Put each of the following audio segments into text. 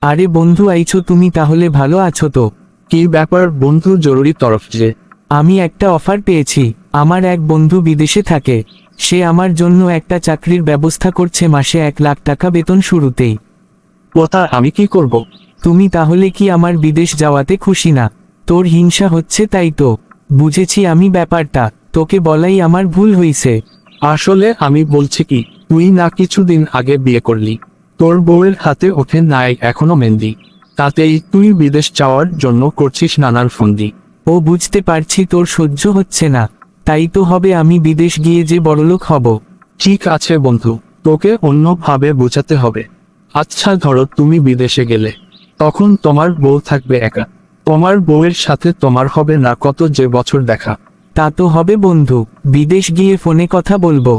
আরে বন্ধু, আইছো তুমি? তাহলে ভালো আছো তো? কি ব্যাপার বন্ধু, জরুরি তরফ যে? আমি একটা অফার পেয়েছি। আমার এক বন্ধু বিদেশে থাকে। সে আমার জন্য একটা চাকরির ব্যবস্থা করছে, মাসে 1 লাখ টাকা বেতন শুরুতেই। কথা আমি কি করব? তুমি তাহলে কি আমার বিদেশ যাওয়াতে খুশি না? তোর হিংসা হচ্ছে তাই তো? বুঝেছি আমি ব্যাপারটা, তোকে বলাই আমার ভুল হইছে। আসলে আমি বলছি কি, তুই না কিছুদিন আগে বিয়ে করলি, তোর বউয়ের হাতে ওঠে নাই এখনো মেহেন্দি, তাতেই তুই বিদেশ যাওয়ার জন্য করছিস নানান ফন্দি। ও বুঝতে পারছি তোর সহ্য হচ্ছে না, তাই তো হবে আমি বিদেশ গিয়ে যে বড়লোক হব। ঠিক আছে বন্ধু, তোকে অন্যভাবে বোঝাতে হবে। আচ্ছা ধরো তুমি বিদেশে গেলে, তখন তোমার বউ থাকবে একা, তোমার বউয়ের সাথে তোমার হবে না কত যে বছর দেখা। তা তো হবে বন্ধু, বিদেশ গিয়ে ফোনে কথা বলবো।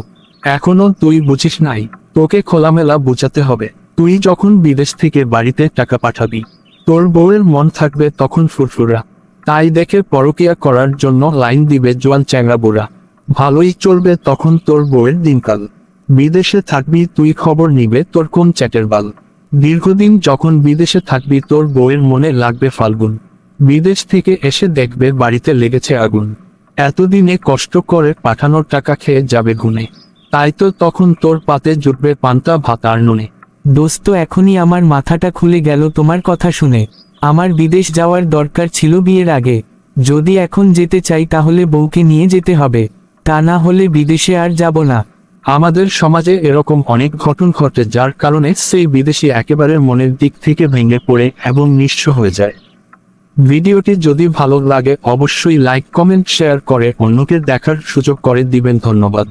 এখনো তুই বুঝিস নাই, তোকে খোলামেলা বোঝাতে হবে। তুই যখন বিদেশ থেকে বাড়িতে টাকা পাঠাবি, তোর বউয়ের মন থাকবে তখন ফুরফুরা, তাই দেখে পরকিয়া করার জন্য লাইন দিবে জোয়ান চ্যাংড়া বুড়া। ভালোই চলবে তখন তোর বউয়ের দিনকাল। বিদেশে থাকবি তুই, খবর নিবে তোর কোন চ্যাটের বাল। দীর্ঘদিন যখন বিদেশে থাকবি তোর বউয়ের মনে লাগবে ফাল্গুন, বিদেশ থেকে এসে দেখবে বাড়িতে লেগেছে আগুন। এতদিনে কষ্ট করে পাঠানোর টাকা খেয়ে যাবে গুনে, তাই তো তখন তোর পাতে জুটবে পান্তা ভাত আর নুনে। দোস্ত, এখনই আমার মাথাটা খুলে গেল তোমার কথা শুনে। আমার বিদেশ যাওয়ার দরকার ছিল বিয়ের আগে। যদি এখন যেতে চাই তাহলে বউকে নিয়ে যেতে হবে, তা না হলে বিদেশে আর যাব না। আমাদের সমাজে এরকম অনেক ঘটনা ঘটে যার কারণে সেই বিদেশি একেবারে মনের দিক থেকে ভেঙে পড়ে এবং নিঃস্ব হয়ে যায়। ভিডিওটি যদি ভালো লাগে অবশ্যই লাইক কমেন্ট শেয়ার করে অন্যকে দেখার সুযোগ করে দিবেন। ধন্যবাদ।